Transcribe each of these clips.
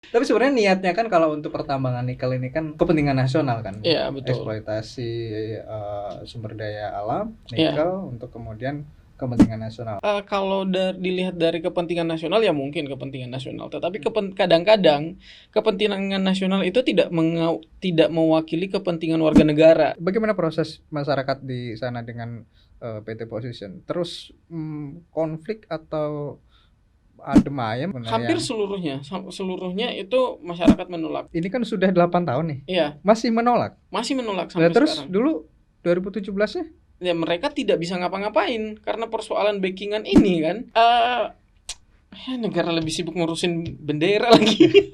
Tapi sebenarnya niatnya kan kalau untuk pertambangan nikel ini kan kepentingan nasional kan, Iya, betul. eksploitasi sumber daya alam Iya. nikel untuk kemudian kepentingan nasional. Kalau dilihat dari kepentingan nasional ya mungkin kepentingan nasional, tetapi kadang-kadang kepentingan nasional itu tidak mewakili kepentingan warga negara. Bagaimana proses masyarakat di sana dengan PT Position? Terus konflik atau adem ayem Hampir yang seluruhnya itu masyarakat menolak. ini kan sudah 8 tahun nih. Iya, Masih menolak. masih menolak Nah, sampai terus sekarang. dulu 2017-nya Ya mereka tidak bisa ngapa-ngapain karena persoalan backingan ini kan. Ya negara lebih sibuk ngurusin bendera lagi.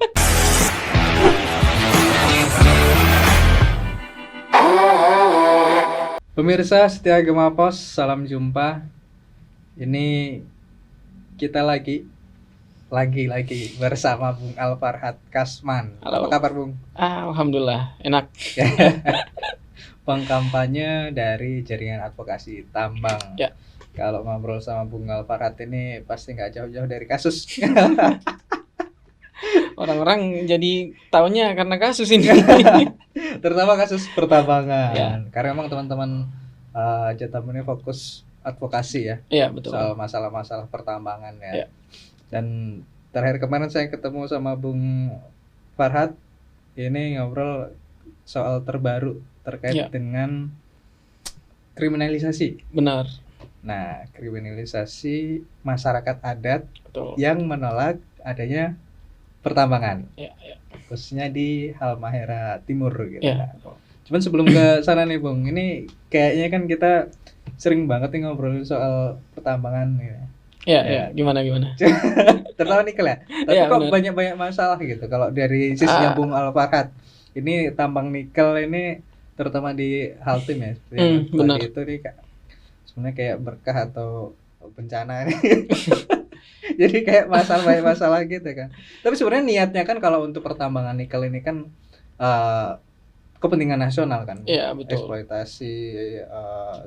pemirsa setia Gema Pos, salam jumpa. Ini kita lagi bersama Bung Alfarhad Kasman. Apa Halo. kabar, Bung? Alhamdulillah, enak. Pengkampanye dari jaringan advokasi tambang. Ya. Kalau ngobrol sama Bung Alfarhad ini pasti nggak jauh-jauh dari kasus. Orang-orang jadi taunya karena kasus ini. Terutama kasus pertambangan. Ya. Karena memang teman-teman Jatam ini fokus advokasi ya. Iya, betul. Soal masalah-masalah pertambangan ya. Ya. Dan terakhir kemarin saya ketemu sama Bung Farhad, ini ngobrol soal terbaru terkait Ya. dengan kriminalisasi. Benar. Nah, kriminalisasi masyarakat adat Betul. yang menolak adanya pertambangan, Ya, ya. khususnya di Halmahera Timur gitu. Ya. Cuman sebelum ke sana nih, Bung, ini kayaknya kan kita sering banget nih ngobrolin soal pertambangan gitu. Ya. Gimana? Terutama nikel ya. Tapi Ya, kok benar. banyak masalah gitu kalau dari sisinya Bung Alfarhad. Ini tambang nikel ini terutama di Haltim ya. Seperti yang Benar. tadi itu nih sebenarnya kayak berkah atau bencana. Jadi kayak banyak masalah gitu kan. Tapi sebenarnya niatnya kan kalau untuk pertambangan nikel ini kan kepentingan nasional kan. Iya, betul. Eksploitasi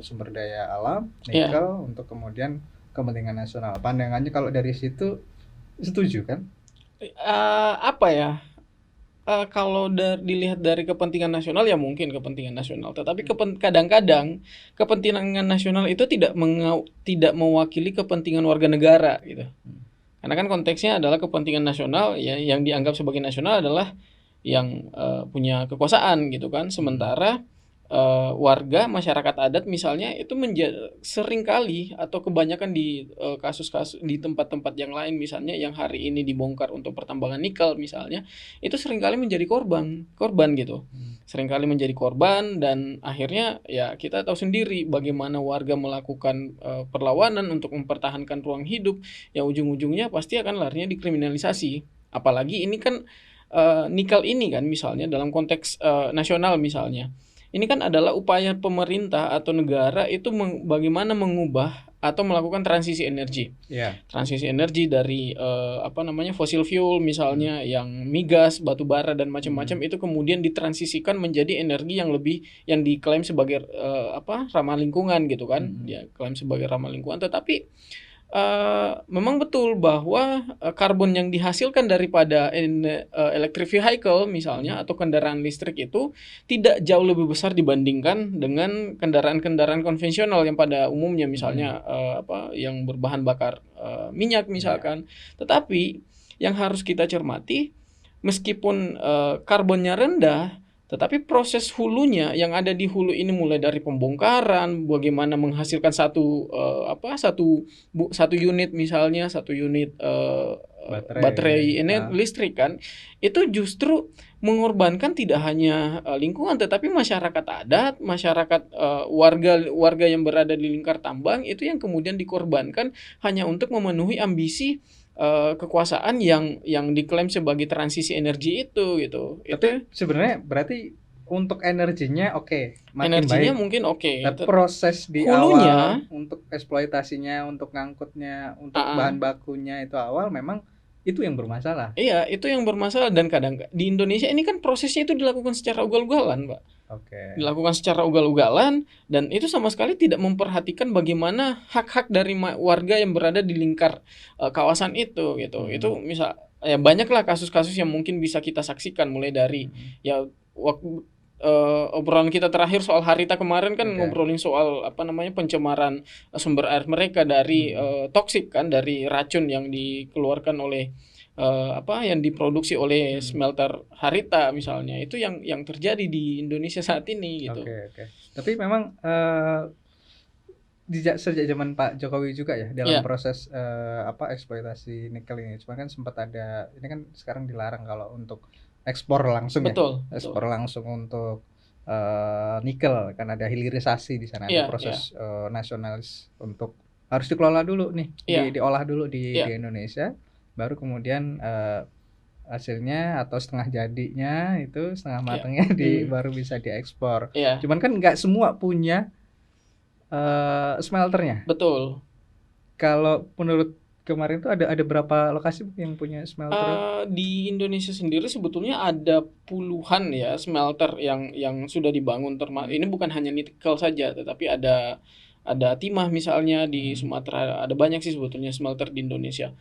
sumber daya alam Iya. nikel untuk kemudian kepentingan nasional. Pandangannya kalau dari situ setuju kan? Apa ya? Kalau dilihat dari kepentingan nasional ya mungkin kepentingan nasional, tetapi kadang-kadang kepentingan nasional itu tidak mewakili kepentingan warga negara gitu. Karena kan konteksnya adalah kepentingan nasional ya, yang dianggap sebagai nasional adalah yang punya kekuasaan gitu kan. Sementara warga masyarakat adat misalnya itu seringkali atau kebanyakan di kasus-kasus di tempat-tempat yang lain misalnya yang hari ini dibongkar untuk pertambangan nikel misalnya, itu seringkali menjadi korban gitu. Seringkali menjadi korban dan akhirnya ya kita tahu sendiri bagaimana warga melakukan perlawanan untuk mempertahankan ruang hidup, yang ujung-ujungnya pasti akan larinya dikriminalisasi. Apalagi ini kan nikel ini kan misalnya dalam konteks nasional misalnya. Ini kan adalah upaya pemerintah atau negara itu bagaimana mengubah atau melakukan transisi energi. Iya. Transisi energi dari fossil fuel misalnya yang migas, batu bara dan macam-macam itu kemudian ditransisikan menjadi energi yang diklaim sebagai ramah lingkungan gitu kan. Dia klaim sebagai ramah lingkungan, tetapi memang betul bahwa karbon yang dihasilkan daripada electric vehicle misalnya atau kendaraan listrik itu tidak jauh lebih besar dibandingkan dengan kendaraan-kendaraan konvensional yang pada umumnya misalnya yang berbahan bakar minyak misalkan. Tetapi yang harus kita cermati, meskipun karbonnya rendah, tetapi proses hulunya yang ada di hulu ini mulai dari pembongkaran, bagaimana menghasilkan satu unit misalnya satu unit baterai listrik kan, itu justru mengorbankan tidak hanya lingkungan tetapi masyarakat adat, masyarakat warga yang berada di lingkar tambang itu yang kemudian dikorbankan hanya untuk memenuhi ambisi kekuasaan yang diklaim sebagai transisi energi itu gitu. Tapi sebenarnya berarti untuk energinya oke, makin Energinya baik. mungkin oke. Tapi proses di hulunya, awal untuk eksploitasinya, untuk ngangkutnya, untuk bahan bakunya itu awal memang itu yang bermasalah. Iya, itu yang bermasalah dan kadang di Indonesia ini kan prosesnya itu dilakukan secara ugal-ugalan, Pak. Oke. Dilakukan secara ugal-ugalan dan itu sama sekali tidak memperhatikan bagaimana hak-hak dari warga yang berada di lingkar kawasan itu gitu. Itu misal Ya banyaklah kasus-kasus yang mungkin bisa kita saksikan mulai dari ya waktu obrolan kita terakhir soal harita kemarin kan Oke. ngobrolin soal apa namanya pencemaran sumber air mereka dari toksik kan, dari racun yang dikeluarkan oleh apa yang diproduksi oleh smelter harita misalnya. Itu yang terjadi di Indonesia saat ini gitu. Oke. Tapi memang sejak zaman Pak Jokowi juga ya dalam Iya, proses eksploitasi nikel ini. Cuma kan sempat ada, ini kan sekarang dilarang kalau untuk ekspor langsung ya. betul, Ekspor betul. langsung untuk nikel, kan ada hilirisasi di sana, ada Iya, iya, proses nasionalis untuk harus dikelola dulu nih, iya, diolah dulu di iya, Indonesia, baru kemudian hasilnya atau setengah jadinya itu setengah iya. matangnya baru bisa diekspor. Iya, Cuman kan nggak semua punya smelternya. betul. Kalau menurut kemarin tuh ada berapa lokasi yang punya smelter? Di Indonesia sendiri sebetulnya ada puluhan ya smelter yang sudah dibangun ini bukan hanya nikel saja, tetapi ada timah misalnya di Sumatera, ada banyak sih sebetulnya smelter di Indonesia.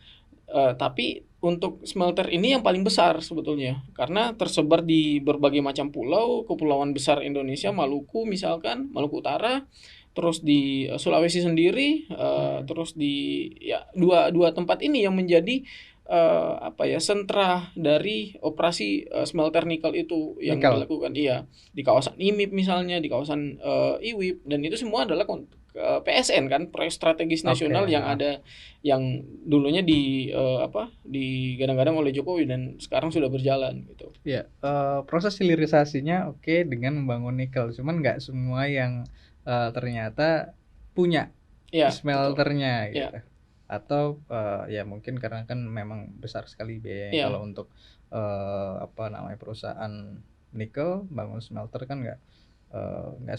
Tapi untuk smelter ini yang paling besar sebetulnya karena tersebar di berbagai macam pulau, kepulauan besar Indonesia, Maluku misalkan, Maluku Utara, terus di Sulawesi sendiri, terus di ya dua tempat ini yang menjadi apa ya sentra dari operasi smelter nikel itu yang Nikel. dilakukan, iya, di kawasan IMIP misalnya, di kawasan IWIP, dan itu semua adalah PSN kan, proyek strategis nasional Oke. yang ada, yang dulunya digadang-gadang oleh Jokowi dan sekarang sudah berjalan gitu. Ya, proses hilirisasinya oke dengan membangun nikel, cuman nggak semua yang ternyata punya Iya, betul. smelternya Iya, gitu. Atau ya mungkin karena kan memang besar sekali biayanya iya, kalau untuk perusahaan nikel bangun smelter kan nggak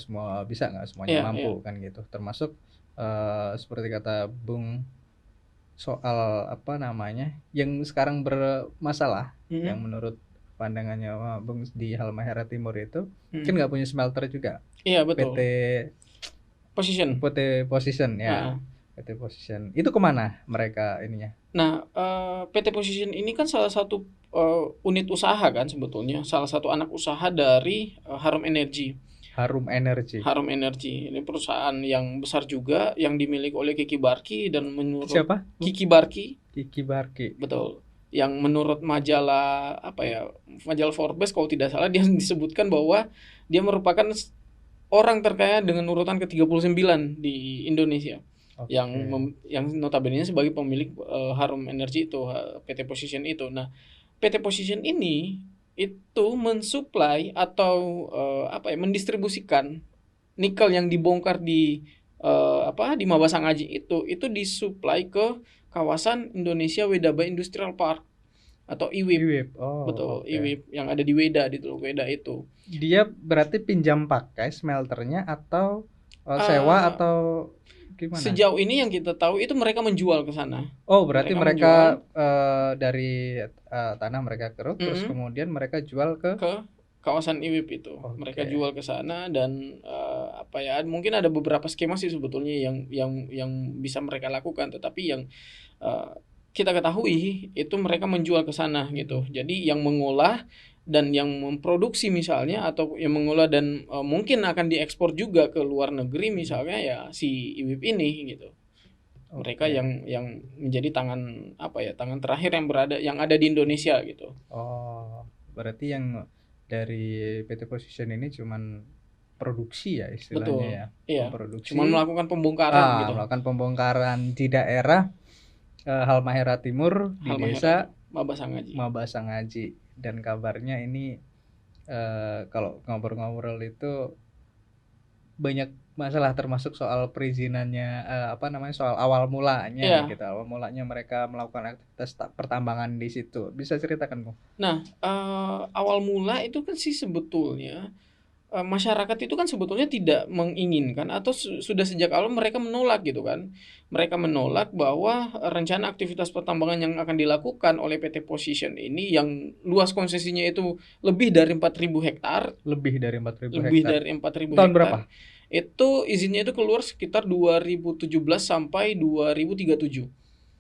semua bisa, nggak semuanya iya, iya. mampu kan gitu. Termasuk seperti kata Bung soal yang sekarang bermasalah, yang Mhm, menurut pandangannya Bung di Halmahera Timur itu kan mhm. nggak punya smelter juga. Iya, PT betul. Position. PT Position ya. Heeh. PT Position. Itu kemana mereka ininya? Nah, PT Position ini kan salah satu unit usaha kan sebetulnya, salah satu anak usaha dari Harum Energy. Harum Energy. Harum Energy ini perusahaan yang besar juga yang dimiliki oleh Kiki Barki, dan menurut Siapa, Bung? Kiki Barki, Kiki Barki. betul, yang menurut majalah apa ya, majalah Forbes kalau tidak salah, dia disebutkan bahwa dia merupakan orang terkaya dengan urutan ke-39 di Indonesia, yang Oke. yang notabene sebagai pemilik Harum Energy itu, PT Position itu. Nah, PT Position ini itu mensuplai atau mendistribusikan nikel yang dibongkar di di Mabasangaji itu disuplai ke kawasan Indonesia Wedaba Industrial Park atau IWIP. IWIP. Oh, Betul, oke. IWIP yang ada di Weda, di Teluk Weda itu. Dia berarti pinjam pakai smelternya atau sewa Eh, atau gimana? Sejauh ini yang kita tahu itu mereka menjual ke sana. Oh, berarti Mereka menjual mereka dari tanah mereka keruk, terus mm, kemudian mereka jual ke. ke kawasan IWIP itu. Mereka Oke. jual ke sana, dan mungkin ada beberapa skema sih sebetulnya yang bisa mereka lakukan, tetapi yang eh, kita ketahui itu mereka menjual ke sana gitu. Jadi yang mengolah dan yang memproduksi misalnya, atau yang mengolah dan mungkin akan diekspor juga ke luar negeri misalnya, ya si IWIP ini gitu. Mereka Oke. yang menjadi tangan terakhir yang ada di Indonesia gitu. Oh, berarti yang dari PT Position ini cuman produksi ya istilahnya Betul. ya. Iya. Cuman Memproduksi, melakukan pembongkaran gitu. melakukan pembongkaran di daerah Halmahera Timur di Halmahera desa itu. Mabasangaji. Mabasangaji, dan kabarnya ini kalau ngobrol-ngobrol itu banyak masalah termasuk soal perizinannya, soal awal mulanya Iya. gitu. Awal mulanya mereka melakukan aktivitas pertambangan di situ. Bisa ceritakan, Bung? Nah, awal mula itu kan sih sebetulnya masyarakat itu kan sebetulnya tidak menginginkan, atau sudah sejak awal mereka menolak gitu kan. Mereka menolak bahwa rencana aktivitas pertambangan yang akan dilakukan oleh PT Position ini, yang luas konsesinya itu lebih dari 4.000 hektar, Lebih dari 4.000 lebih hektar. dari 4.000 Tahun berapa? hektar. Itu izinnya itu keluar sekitar 2017 sampai 2037.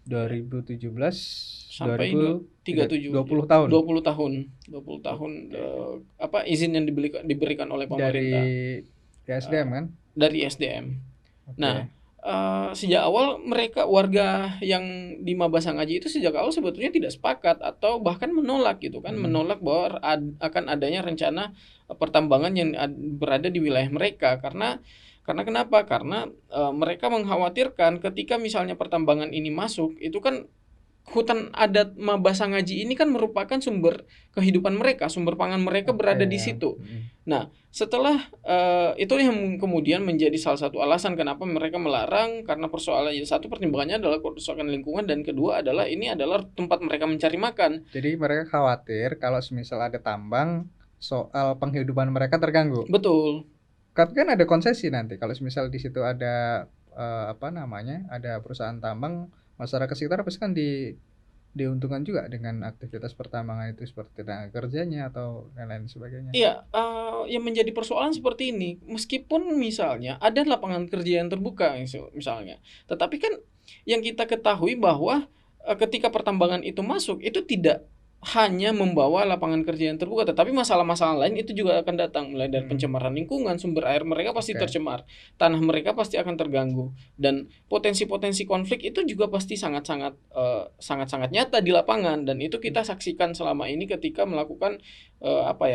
2017 sampai 2037 2037 20 tahun 20 tahun 20 tahun izin yang diberikan oleh pemerintah dari SDM kan? dari SDM. Oke. Nah, sejak awal mereka warga yang di Mabasangaji itu sejak awal sebetulnya tidak sepakat atau bahkan menolak gitu kan, menolak bahwa akan adanya rencana pertambangan yang berada di wilayah mereka karena kenapa? Karena mereka mengkhawatirkan ketika misalnya pertambangan ini masuk, itu kan hutan adat Mabasangaji ini kan merupakan sumber kehidupan mereka, sumber pangan mereka berada di situ. Nah, setelah itu yang kemudian menjadi salah satu alasan kenapa mereka melarang, karena persoalan satu pertimbangannya adalah kerusakan lingkungan dan kedua adalah ini adalah tempat mereka mencari makan. Jadi mereka khawatir kalau semisal ada tambang, soal penghidupan mereka terganggu. Betul. Tapi kan ada konsesi nanti kalau semisal di situ ada ada perusahaan tambang, masyarakat sekitar pasti kan diuntungkan juga dengan aktivitas pertambangan itu seperti tenaga kerjanya atau lain-lain sebagainya. Iya, yang menjadi persoalan seperti ini, meskipun misalnya ada lapangan kerja yang terbuka misalnya, tetapi kan yang kita ketahui bahwa ketika pertambangan itu masuk, itu tidak hanya membawa lapangan kerja yang terbuka, tetapi masalah-masalah lain itu juga akan datang, mulai dari pencemaran lingkungan, sumber air mereka pasti tercemar, tanah mereka pasti akan terganggu, dan potensi-potensi konflik itu juga pasti sangat-sangat nyata di lapangan, dan itu kita saksikan selama ini ketika melakukan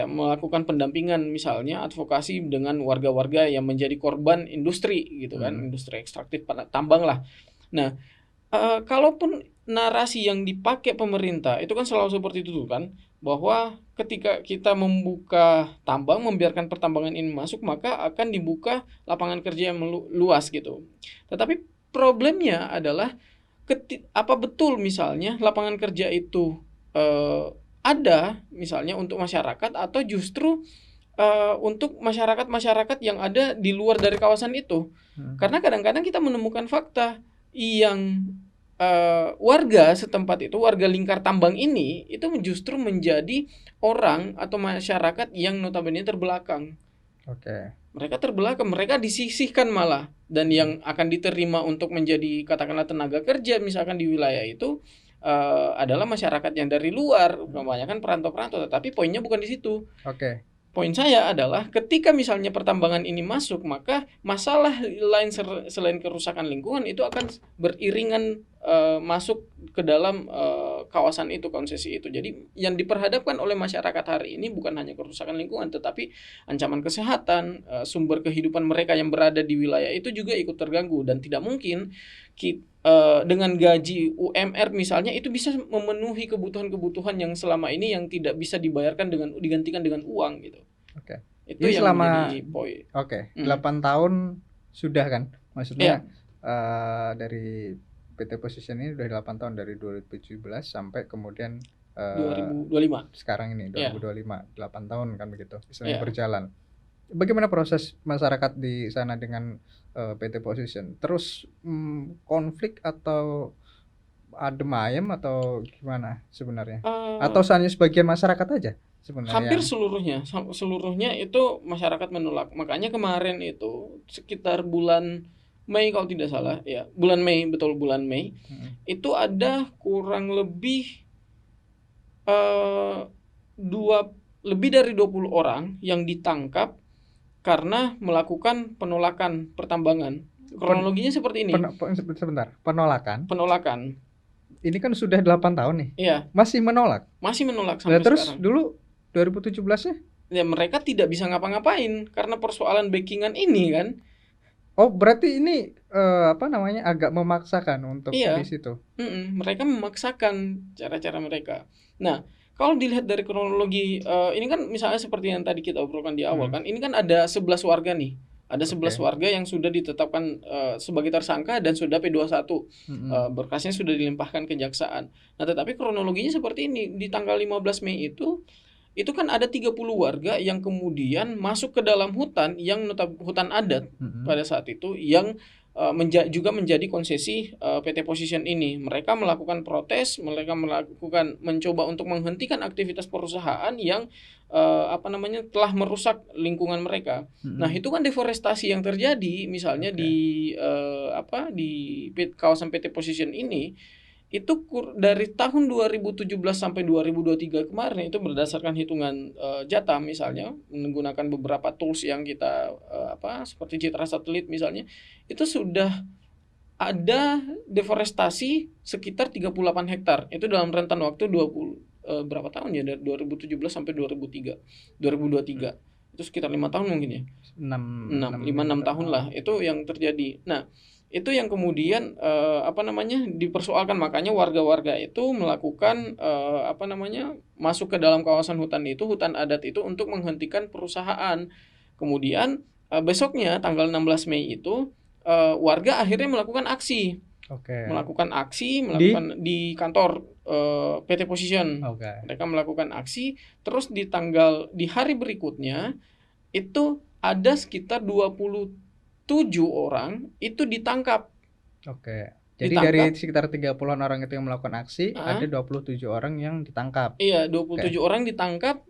melakukan pendampingan, misalnya advokasi dengan warga-warga yang menjadi korban industri gitu kan, industri ekstraktif tambang lah. Nah, kalaupun narasi yang dipakai pemerintah itu kan selalu seperti itu kan, bahwa ketika kita membuka tambang, membiarkan pertambangan ini masuk, maka akan dibuka lapangan kerja yang luas gitu. Tetapi problemnya adalah apa betul misalnya lapangan kerja itu ada misalnya untuk masyarakat atau justru untuk masyarakat yang ada di luar dari kawasan itu. Karena kadang-kadang kita menemukan fakta yang warga setempat itu, warga lingkar tambang ini itu justru menjadi orang atau masyarakat yang notabene terbelakang. Oke. Mereka terbelakang, mereka disisihkan malah, dan yang akan diterima untuk menjadi katakanlah tenaga kerja misalkan di wilayah itu adalah masyarakat yang dari luar, kebanyakan perantau-perantau. Tetapi poinnya bukan di situ. Oke. Poin saya adalah ketika misalnya pertambangan ini masuk, maka masalah lain selain kerusakan lingkungan itu akan beriringan masuk ke dalam kawasan itu, konsesi itu. Jadi yang diperhadapkan oleh masyarakat hari ini bukan hanya kerusakan lingkungan, tetapi ancaman kesehatan, sumber kehidupan mereka yang berada di wilayah itu juga ikut terganggu, dan tidak mungkin dengan gaji UMR misalnya itu bisa memenuhi kebutuhan-kebutuhan yang selama ini yang tidak bisa dibayarkan digantikan dengan uang gitu. Oke. Itu jadi yang selama menjadi poin. Oke. 8 tahun sudah kan? Maksudnya dari PT Position ini udah 8 tahun, dari 2017 sampai kemudian 2025. Sekarang ini 2025, 8 tahun kan begitu. Istilahnya berjalan. Bagaimana proses masyarakat di sana dengan PT Position? Terus konflik atau adem ayem atau gimana sebenarnya? Atau hanya sebagian masyarakat aja sebenarnya? Hampir seluruhnya itu masyarakat menolak. Makanya kemarin itu sekitar bulan Mei kalau tidak salah, ya bulan Mei, bulan Mei, itu ada kurang lebih lebih dari 20 orang yang ditangkap karena melakukan penolakan pertambangan. Kronologinya seperti ini. Sebentar, penolakan. Ini kan sudah 8 tahun nih. Iya. Masih menolak sampai terus sekarang. Dulu 2017-nya? Ya mereka tidak bisa ngapa-ngapain karena persoalan backingan ini kan. Oh, berarti ini agak memaksakan untuk di situ. Mereka memaksakan cara-cara mereka. Nah, kalau dilihat dari kronologi ini kan misalnya seperti yang tadi kita obrolkan di awal kan, ini kan ada 11 warga nih. Ada 11 warga yang sudah ditetapkan sebagai tersangka dan sudah P21. Berkasnya sudah dilimpahkan kejaksaan. Nah, tetapi kronologinya seperti ini. Di tanggal 15 Mei itu kan ada 30 warga yang kemudian masuk ke dalam hutan yang hutan adat pada saat itu yang juga menjadi konsesi PT Position ini. Mereka melakukan protes, mereka mencoba untuk menghentikan aktivitas perusahaan yang telah merusak lingkungan mereka. Nah, itu kan deforestasi yang terjadi misalnya di kawasan PT Position ini itu dari tahun 2017 sampai 2023 kemarin itu berdasarkan hitungan Jatam misalnya menggunakan beberapa tools yang kita seperti citra satelit misalnya, itu sudah ada deforestasi sekitar 38 hektar. Itu dalam rentan waktu berapa tahun ya, dari 2017 sampai 2023. Itu sekitar 5 tahun mungkin ya. 5-6 tahun lah itu yang terjadi. Nah, itu yang kemudian dipersoalkan, makanya warga-warga itu melakukan masuk ke dalam kawasan hutan adat itu untuk menghentikan perusahaan. Kemudian besoknya tanggal 16 Mei itu warga akhirnya melakukan aksi. Melakukan di kantor PT Position. Mereka melakukan aksi, terus di hari berikutnya itu ada sekitar 27 orang itu ditangkap. Jadi dari sekitar 30-an orang itu yang melakukan aksi, ada 27 orang yang ditangkap. Iya, 27 orang ditangkap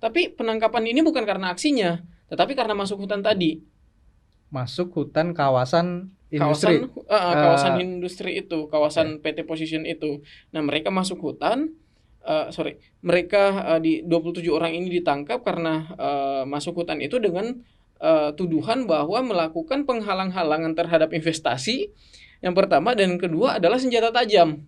tapi penangkapan ini bukan karena aksinya, tetapi karena masuk hutan tadi. Masuk hutan kawasan industri. Kawasan industri itu, kawasan PT Position itu. Nah, mereka masuk hutan, di 27 orang ini ditangkap karena masuk hutan itu dengan tuduhan bahwa melakukan penghalang-halangan terhadap investasi. Yang pertama, dan kedua adalah senjata tajam.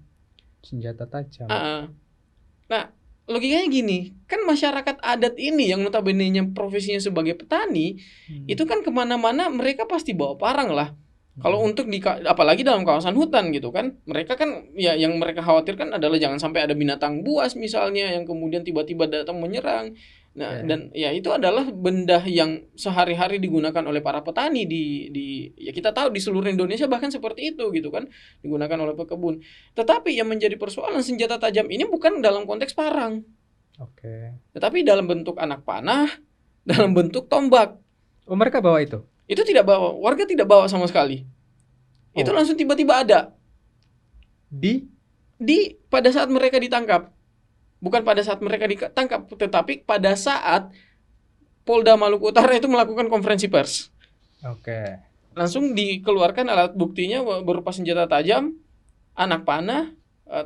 Nah, logikanya gini, kan masyarakat adat ini yang notabene-nya profesinya sebagai petani, itu kan kemana-mana mereka pasti bawa parang lah. Kalau untuk apalagi dalam kawasan hutan gitu kan, mereka kan ya yang mereka khawatirkan adalah jangan sampai ada binatang buas misalnya yang kemudian tiba-tiba datang menyerang. Nah, dan ya itu adalah benda yang sehari-hari digunakan oleh para petani ya kita tahu di seluruh Indonesia bahkan seperti itu gitu kan, digunakan oleh pekebun. Tetapi yang menjadi persoalan senjata tajam ini bukan dalam konteks parang. Tetapi dalam bentuk anak panah, dalam bentuk tombak. Oh, mereka bawa itu? Itu tidak bawa, warga tidak bawa sama sekali. Itu langsung tiba-tiba ada. Pada saat mereka ditangkap. Bukan pada saat mereka ditangkap, tetapi pada saat Polda Maluku Utara itu melakukan konferensi pers. Langsung dikeluarkan alat buktinya berupa senjata tajam, anak panah,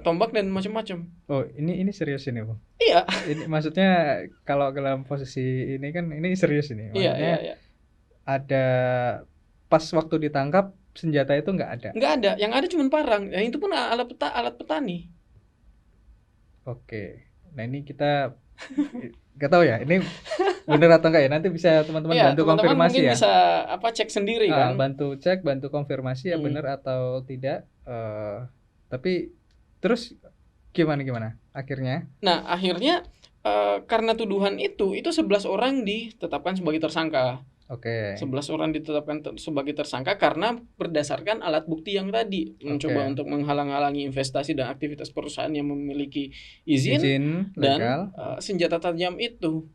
tombak dan macam-macam. Oh, ini serius ini, Bang? Iya. Ini maksudnya kalau dalam posisi ini kan ini serius ini. Maksudnya iya. Ada pas waktu ditangkap senjata itu nggak ada. Nggak ada, yang ada cuma parang. Yang itu pun alat petani. Nah ini kita nggak tahu ya, ini benar atau enggak ya. Nanti bisa teman-teman bantu teman-teman konfirmasi mungkin ya. Bisa cek sendiri kan. Bantu cek, bantu konfirmasi ya benar atau tidak. Tapi terus gimana akhirnya? Nah akhirnya karena tuduhan itu 11 orang ditetapkan sebagai tersangka. 11 orang ditetapkan sebagai tersangka karena berdasarkan alat bukti yang tadi mencoba untuk menghalang-halangi investasi dan aktivitas perusahaan yang memiliki izin dan senjata tajam itu.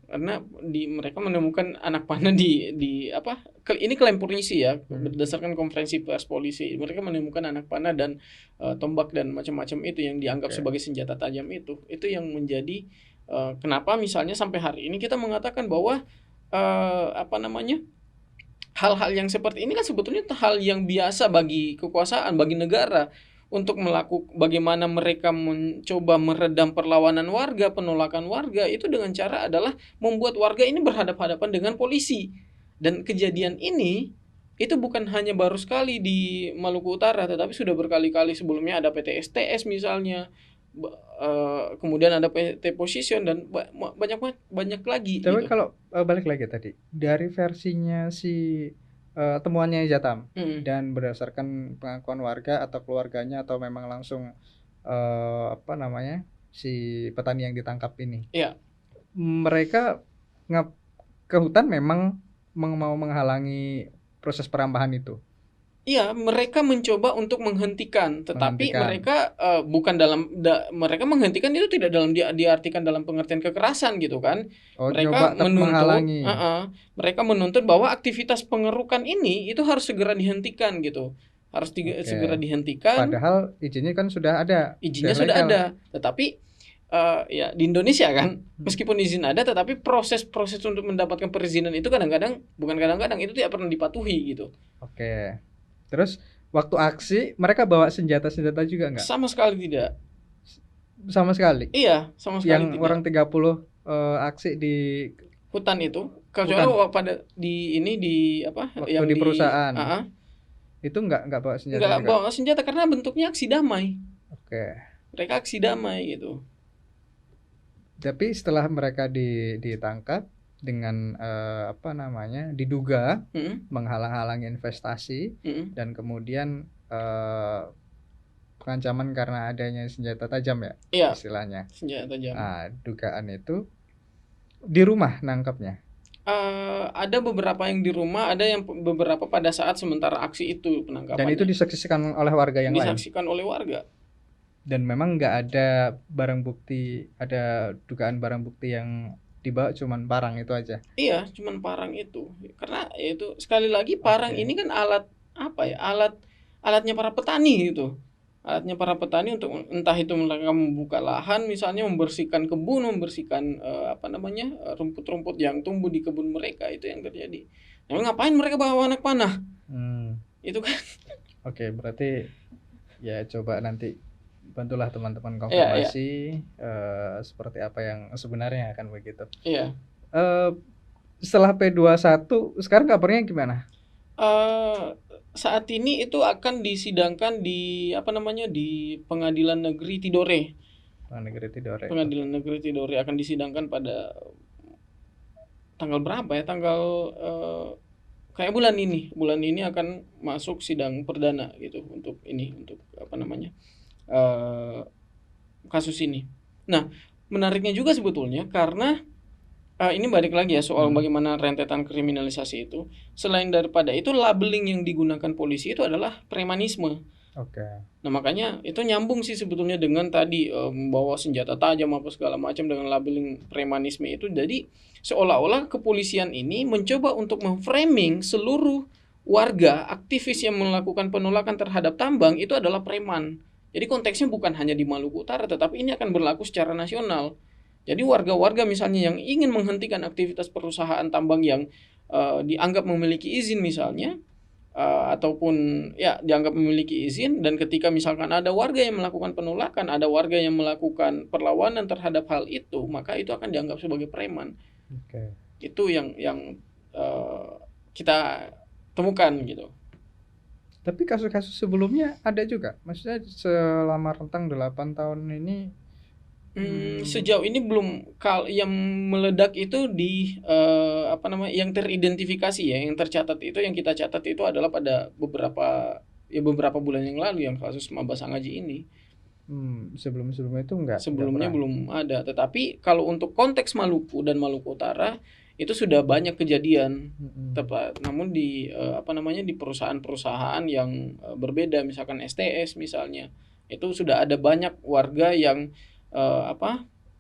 Karena mereka menemukan anak panah ini klaim polisi ya, berdasarkan konferensi pers polisi. Mereka menemukan anak panah dan tombak dan macam-macam itu yang dianggap sebagai senjata tajam itu. Itu yang menjadi kenapa misalnya sampai hari ini kita mengatakan bahwa hal-hal yang seperti ini kan sebetulnya hal yang biasa bagi kekuasaan, bagi negara untuk bagaimana mereka mencoba meredam perlawanan warga, penolakan warga itu dengan cara adalah membuat warga ini berhadapan-hadapan dengan polisi. Dan kejadian ini itu bukan hanya baru sekali di Maluku Utara, tetapi sudah berkali-kali sebelumnya. Ada PT STS misalnya, kemudian ada PT Position dan banyak lagi. Tapi kalau balik lagi tadi dari versinya si temuannya Jatam dan berdasarkan pengakuan warga atau keluarganya atau memang langsung si petani yang ditangkap ini. Mereka ke hutan memang mau menghalangi proses perambahan itu. Iya, mereka mencoba untuk menghentikan, tetapi mereka mereka menghentikan itu tidak diartikan dalam pengertian kekerasan gitu kan. Mereka mereka menuntut bahwa aktivitas pengerukan ini itu harus segera dihentikan gitu. Harus segera dihentikan. Padahal izinnya kan sudah ada. Izinnya sudah ada, tetapi ya di Indonesia kan, meskipun izin ada, tetapi proses untuk mendapatkan perizinan itu kadang-kadang itu tidak pernah dipatuhi gitu. Terus waktu aksi mereka bawa senjata-senjata juga nggak? Sama sekali tidak. Sama sekali. Iya, sama sekali Yang tidak. orang 30 aksi di Hutan itu, kecuali pada di ini di apa? waktu Yang di perusahaan. Itu nggak bawa senjata nggak juga? bawa senjata karena bentuknya aksi damai. Oke. Mereka aksi damai gitu. Tapi setelah mereka ditangkap dengan diduga menghalang-halangi investasi dan kemudian pengancaman karena adanya senjata tajam ya, Iya, istilahnya. senjata tajam. Nah, dugaan itu di rumah nangkapnya. Ada beberapa yang di rumah, ada yang beberapa pada saat sementara aksi itu penangkapannya. Dan itu disaksikan oleh warga yang lain. Disaksikan oleh warga. Dan memang nggak ada barang bukti, ada dugaan barang bukti yang dibawa, cuman parang itu aja. Iya, cuman parang itu. Karena itu sekali lagi parang ini kan alat apa ya? Alatnya para petani gitu. Alatnya para petani untuk entah itu mereka membuka lahan, misalnya membersihkan kebun, membersihkan rumput-rumput yang tumbuh di kebun mereka, itu yang terjadi. Nah, ngapain mereka bawa anak panah? Itu kan. Oke, berarti ya coba nanti bantulah teman-teman konfirmasi seperti apa yang sebenarnya akan begitu. Iya. Setelah P21 sekarang kabarnya gimana? Saat ini itu akan disidangkan di di Pengadilan Negeri Tidore. Pengadilan Negeri Tidore akan disidangkan pada tanggal berapa ya? Tanggal kayak bulan ini. Bulan ini akan masuk sidang perdana gitu untuk kasus ini. Nah, menariknya juga sebetulnya karena ini balik lagi ya soal bagaimana rentetan kriminalisasi itu. Selain daripada itu, labeling yang digunakan polisi itu adalah premanisme. Nah, makanya itu nyambung sih sebetulnya dengan tadi membawa senjata tajam apa segala macam dengan labeling premanisme itu. Jadi seolah-olah kepolisian ini mencoba untuk memframing seluruh warga aktivis yang melakukan penolakan terhadap tambang itu adalah preman. Jadi konteksnya bukan hanya di Maluku Utara, tetapi ini akan berlaku secara nasional. Jadi warga-warga misalnya yang ingin menghentikan aktivitas perusahaan tambang yang dianggap memiliki izin misalnya, ataupun ya dianggap memiliki izin, dan ketika misalkan ada warga yang melakukan penolakan, ada warga yang melakukan perlawanan terhadap hal itu, maka itu akan dianggap sebagai preman. Itu yang kita temukan gitu. Tapi kasus-kasus sebelumnya ada juga, maksudnya selama rentang 8 tahun ini. Sejauh ini belum. Yang meledak itu di yang teridentifikasi ya, yang tercatat itu, yang kita catat itu adalah pada beberapa bulan yang lalu yang kasus Maba Sangaji ini. Sebelumnya itu enggak. Sebelumnya belum ada. Tetapi kalau untuk konteks Maluku dan Maluku Utara itu sudah banyak kejadian tepat. Namun di di perusahaan-perusahaan yang berbeda, misalkan STS misalnya, itu sudah ada banyak warga yang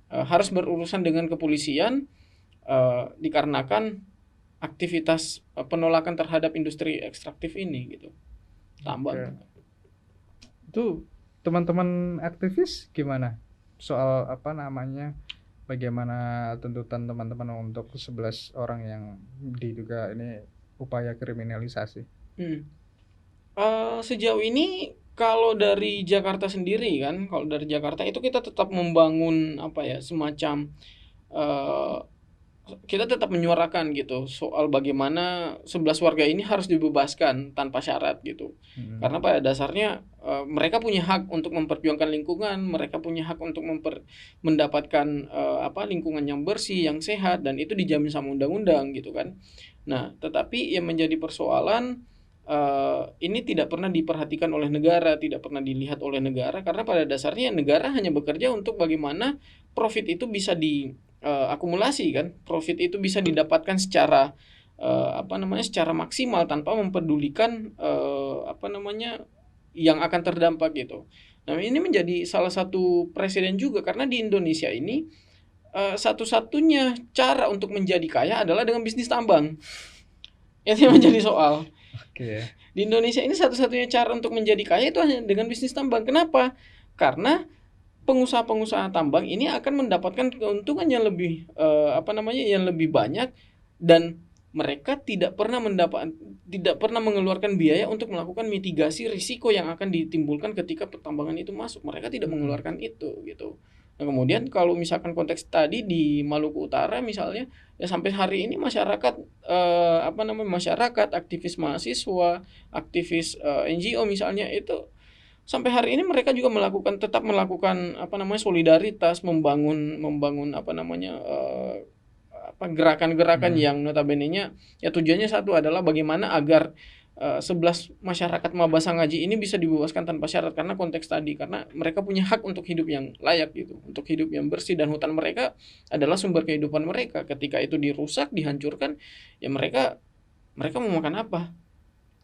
harus berurusan dengan kepolisian dikarenakan aktivitas penolakan terhadap industri ekstraktif ini gitu, tambang. Itu teman-teman aktivis gimana soal bagaimana tuntutan teman-teman untuk 11 orang yang diduga ini upaya kriminalisasi? Sejauh ini kalau dari Jakarta sendiri kan, kalau dari Jakarta itu kita tetap membangun semacam kita tetap menyuarakan gitu soal bagaimana 11 warga ini harus dibebaskan tanpa syarat gitu. Karena pada dasarnya mereka punya hak untuk memperjuangkan lingkungan, mereka punya hak untuk mendapatkan lingkungan yang bersih, yang sehat, dan itu dijamin sama undang-undang gitu kan. Nah, tetapi yang menjadi persoalan ini tidak pernah diperhatikan oleh negara, tidak pernah dilihat oleh negara, karena pada dasarnya negara hanya bekerja untuk bagaimana profit itu bisa diakumulasi kan, profit itu bisa didapatkan secara secara maksimal tanpa mempedulikan yang akan terdampak gitu. Nah, ini menjadi salah satu presiden juga karena di Indonesia ini satu-satunya cara untuk menjadi kaya adalah dengan bisnis tambang. Itu menjadi soal. Di Indonesia ini satu-satunya cara untuk menjadi kaya itu hanya dengan bisnis tambang. Kenapa? Karena pengusaha-pengusaha tambang ini akan mendapatkan keuntungan yang lebih yang lebih banyak dan mereka tidak pernah mengeluarkan biaya untuk melakukan mitigasi risiko yang akan ditimbulkan ketika pertambangan itu masuk. Mereka tidak mengeluarkan itu gitu. Nah, kemudian kalau misalkan konteks tadi di Maluku Utara misalnya, ya sampai hari ini masyarakat masyarakat, aktivis mahasiswa, aktivis NGO misalnya itu sampai hari ini mereka juga tetap melakukan solidaritas, membangun gerakan-gerakan yang notabene-nya ya tujuannya satu adalah bagaimana agar 11 masyarakat Maba Sangaji ini bisa dibebaskan tanpa syarat karena konteks tadi, karena mereka punya hak untuk hidup yang layak gitu, untuk hidup yang bersih, dan hutan mereka adalah sumber kehidupan mereka. Ketika itu dirusak, dihancurkan, ya mereka mau makan apa?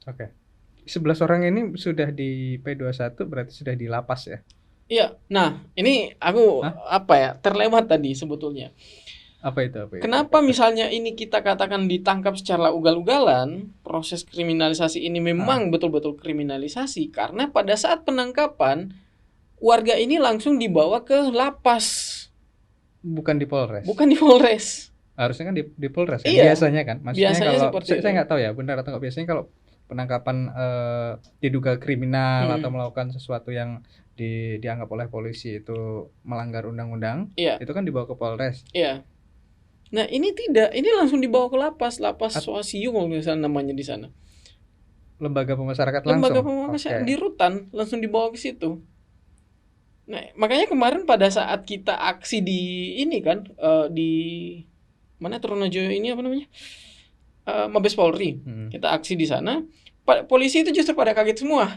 Oke. 11 orang ini sudah di P21 berarti sudah di lapas ya? Iya. Nah, ini aku terlewat tadi sebetulnya. Apa itu? Kenapa misalnya ini kita katakan ditangkap secara ugal-ugalan, proses kriminalisasi ini memang betul-betul kriminalisasi, karena pada saat penangkapan warga ini langsung dibawa ke lapas. Bukan di Polres. Harusnya kan di Polres kan? Iya. Biasanya kan. Maksudnya biasanya kalau seperti saya nggak tahu ya benar atau nggak, biasanya kalau penangkapan diduga kriminal atau melakukan sesuatu yang dianggap oleh polisi itu melanggar undang-undang, itu kan dibawa ke Polres. Iya. Nah, ini tidak, ini langsung dibawa ke lapas Swasiu kalau misalnya namanya di sana. Lembaga pemasyarakatan langsung. Lembaga pemasyarakatan di Rutan langsung dibawa ke situ. Nah, makanya kemarin pada saat kita aksi di ini kan di mana Trunojoyo ini apa namanya? Mabes Polri. Kita aksi di sana. Polisi itu justru pada kaget semua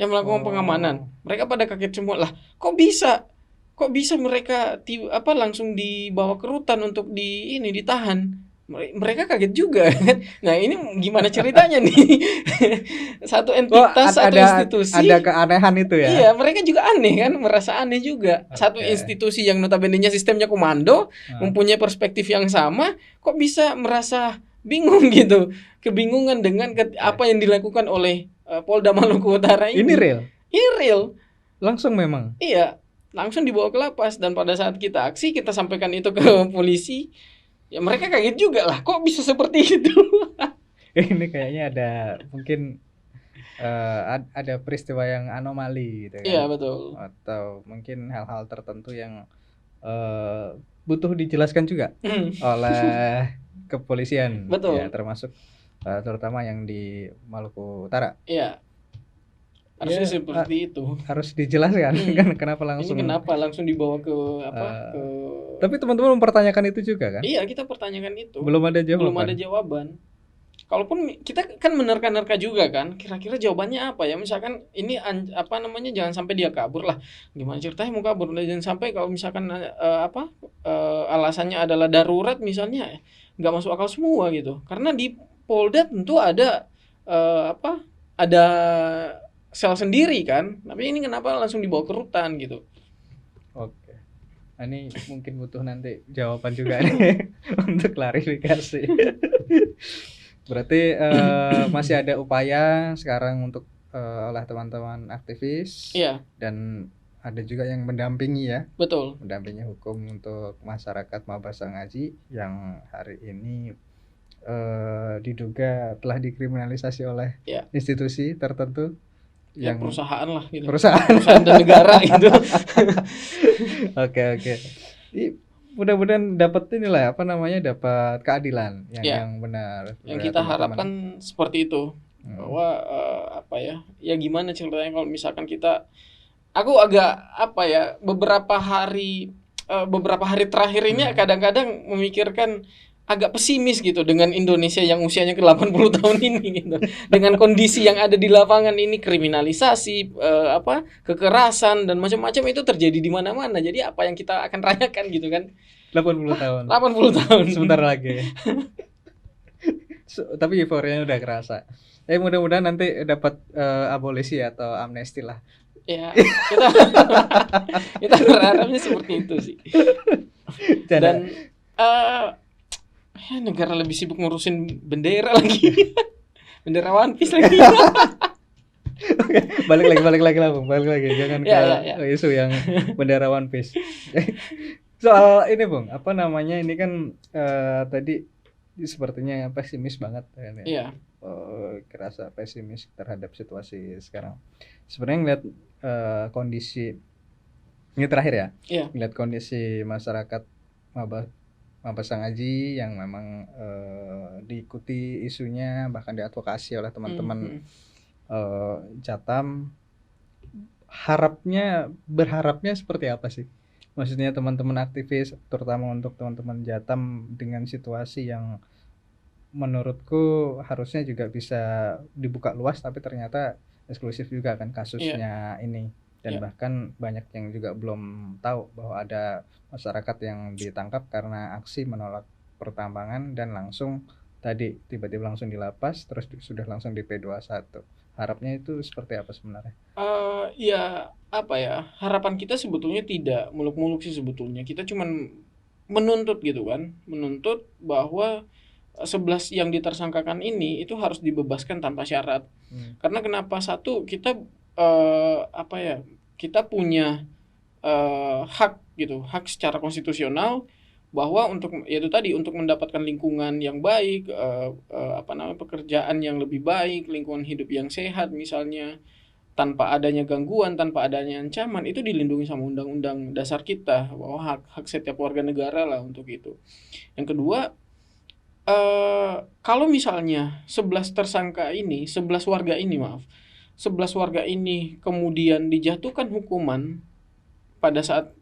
yang melakukan pengamanan. Mereka pada kaget semua lah. Kok bisa mereka langsung dibawa ke rutan untuk ditahan? Mereka kaget juga kan. Nah, ini gimana ceritanya nih? Satu entitas, satu institusi. Ada keanehan itu ya. Iya, mereka juga aneh kan, merasa aneh juga. Satu institusi yang notabene-nya sistemnya komando, mempunyai perspektif yang sama, kok bisa merasa bingung gitu. Kebingungan dengan apa yang dilakukan oleh Polda Maluku Utara ini. Ini real. Langsung memang. Iya, langsung dibawa ke lapas, dan pada saat kita aksi kita sampaikan itu ke polisi. Ya mereka kaget juga lah, kok bisa seperti itu. Ini kayaknya ada mungkin ada peristiwa yang anomali gitu kan. Iya, betul. Atau mungkin hal-hal tertentu yang butuh dijelaskan juga oleh kepolisian. Betul. Ya, termasuk terutama yang di Maluku Utara. Iya. Harusnya seperti itu. Harus dijelaskan kan kenapa langsung dibawa ke Tapi teman-teman mempertanyakan itu juga kan? Iya, kita pertanyakan itu. Belum ada jawaban. Kalaupun kita kan menerka-nerka juga kan, kira-kira jawabannya apa ya? Misalkan ini jangan sampai dia kabur lah. Gimana ceritanya mau kabur? Jangan sampai kalau misalkan alasannya adalah darurat misalnya, nggak masuk akal semua gitu. Karena di Polda tentu ada ada sel sendiri kan, tapi ini kenapa langsung dibawa ke rutan gitu? Oke, ini mungkin butuh nanti jawaban juga nih untuk klarifikasi. Berarti masih ada upaya sekarang untuk oleh teman-teman aktivis, dan ada juga yang mendampingi ya. Betul. Mendampingi hukum untuk masyarakat Maba Sangaji yang hari ini diduga telah dikriminalisasi oleh institusi tertentu. Yang perusahaan lah gitu. Perusahaan dan negara gitu. Oke. Mudah-mudahan dapat dapat keadilan yang benar. Yang kita harapkan seperti itu. Bahwa ya gimana ceritanya kalau misalkan aku agak beberapa hari terakhir ini kadang-kadang memikirkan agak pesimis gitu dengan Indonesia yang usianya ke 80 tahun ini gitu. Dengan kondisi yang ada di lapangan ini, kriminalisasi, kekerasan dan macam-macam itu terjadi di mana-mana. Jadi apa yang kita akan rayakan gitu kan? 80 tahun. 80 tahun. Sebentar lagi. Tapi euforianya udah kerasa. Mudah-mudahan nanti dapat abolisi atau amnesti lah. Ya, kita berharapnya seperti itu sih. Dan negara lebih sibuk ngurusin bendera lagi. Bendera One Piece lagi. Oke, balik lagi. Jangan ke isu yang bendera One Piece. Soal ini Bung, ini kan tadi sepertinya pesimis banget kan ya. Iya. Kerasa pesimis terhadap situasi sekarang. Sebenarnya ngeliat kondisi ini terakhir ya, Iya. ngeliat kondisi masyarakat Maba Sangaji yang memang diikuti isunya, bahkan diadvokasi oleh teman-teman Jatam, berharapnya seperti apa sih? Maksudnya teman-teman aktivis, terutama untuk teman-teman Jatam dengan situasi yang menurutku harusnya juga bisa dibuka luas, tapi ternyata eksklusif juga kan kasusnya ini. Dan bahkan banyak yang juga belum tahu bahwa ada masyarakat yang ditangkap karena aksi menolak pertambangan dan langsung tadi tiba-tiba langsung dilapas, terus sudah langsung di P21. Harapnya itu seperti apa sebenarnya? Ya apa ya, harapan kita sebetulnya tidak muluk-muluk sih sebetulnya. Kita cuman menuntut gitu kan, menuntut bahwa 11 yang ditersangkakan ini itu harus dibebaskan tanpa syarat. Karena kenapa? Satu, kita apa ya, kita punya hak gitu, hak secara konstitusional bahwa untuk yaitu tadi untuk mendapatkan lingkungan yang baik, pekerjaan yang lebih baik, lingkungan hidup yang sehat misalnya, tanpa adanya gangguan, tanpa adanya ancaman, itu dilindungi sama undang-undang dasar kita, bahwa hak setiap warga negara lah untuk itu. Yang kedua, kalau misalnya 11 warga ini kemudian dijatuhkan hukuman pada saat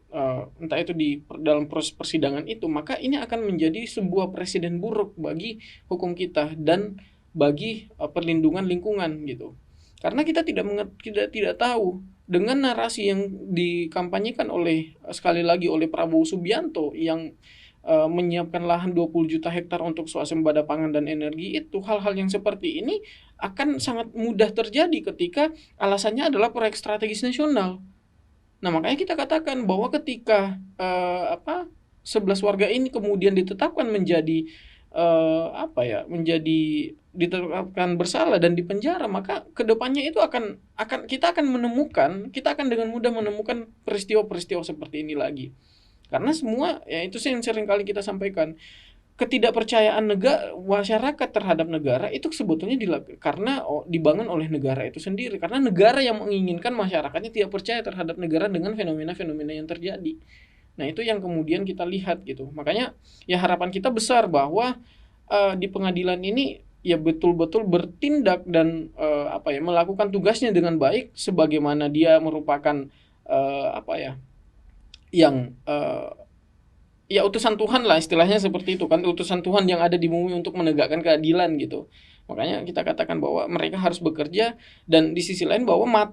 entah itu dalam proses persidangan itu, maka ini akan menjadi sebuah presiden buruk bagi hukum kita dan bagi perlindungan lingkungan gitu. Karena kita tidak tahu dengan narasi yang dikampanyekan sekali lagi oleh Prabowo Subianto yang menyiapkan lahan 20 juta hektar untuk swasembada pangan dan energi, itu hal-hal yang seperti ini akan sangat mudah terjadi ketika alasannya adalah proyek strategis nasional. Nah, makanya kita katakan bahwa ketika 11 warga ini kemudian ditetapkan menjadi ditetapkan bersalah dan dipenjara, maka kedepannya itu kita akan dengan mudah menemukan peristiwa-peristiwa seperti ini lagi. Karena semua ya itu yang sering kali kita sampaikan, ketidakpercayaan masyarakat terhadap negara itu sebetulnya karena dibangun oleh negara itu sendiri, karena negara yang menginginkan masyarakatnya tidak percaya terhadap negara dengan fenomena-fenomena yang terjadi. Nah, itu yang kemudian kita lihat gitu. Makanya ya harapan kita besar bahwa di pengadilan ini ya betul-betul bertindak dan melakukan tugasnya dengan baik, sebagaimana dia merupakan ya utusan Tuhan lah, istilahnya seperti itu kan, utusan Tuhan yang ada di bumi untuk menegakkan keadilan gitu. Makanya kita katakan bahwa mereka harus bekerja, dan di sisi lain bahwa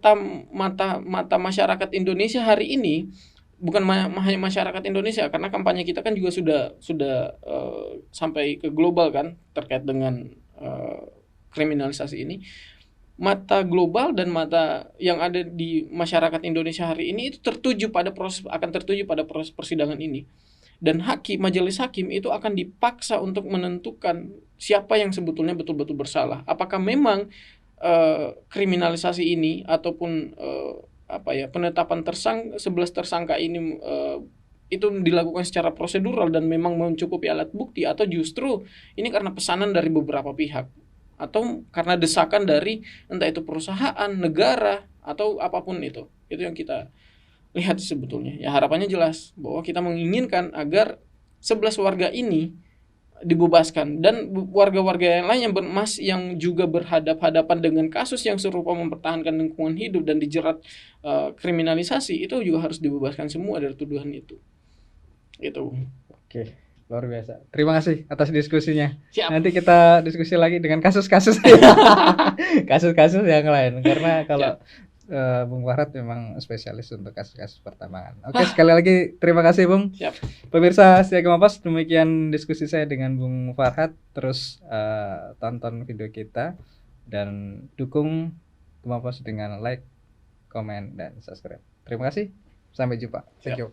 mata masyarakat Indonesia hari ini bukan hanya masyarakat Indonesia, karena kampanye kita kan juga sudah sampai ke global kan terkait dengan kriminalisasi ini. Mata global dan mata yang ada di masyarakat Indonesia hari ini itu akan tertuju pada proses persidangan ini. Dan majelis hakim itu akan dipaksa untuk menentukan siapa yang sebetulnya betul-betul bersalah. Apakah memang kriminalisasi ini ataupun penetapan 11 tersangka ini itu dilakukan secara prosedural dan memang mencukupi alat bukti, atau justru ini karena pesanan dari beberapa pihak, atau karena desakan dari entah itu perusahaan, negara, atau apapun itu. Itu yang kita lihat sebetulnya. Ya harapannya jelas bahwa kita menginginkan agar 11 warga ini dibebaskan, dan warga-warga yang lain yang juga berhadapan dengan kasus yang serupa mempertahankan lingkungan hidup dan dijerat kriminalisasi, itu juga harus dibebaskan semua dari tuduhan itu. Gitu. Oke, luar biasa. Terima kasih atas diskusinya. Siap. Nanti kita diskusi lagi dengan kasus-kasus kasus-kasus yang lain, karena kalau Bung Farhad memang spesialis untuk kasus-kasus pertambangan. Oke, sekali lagi terima kasih Bung. Siap. Pemirsa setia Kompas, demikian diskusi saya dengan Bung Farhad. Terus tonton video kita dan dukung Kompas dengan like, komen, dan subscribe. Terima kasih. Sampai jumpa. Thank you.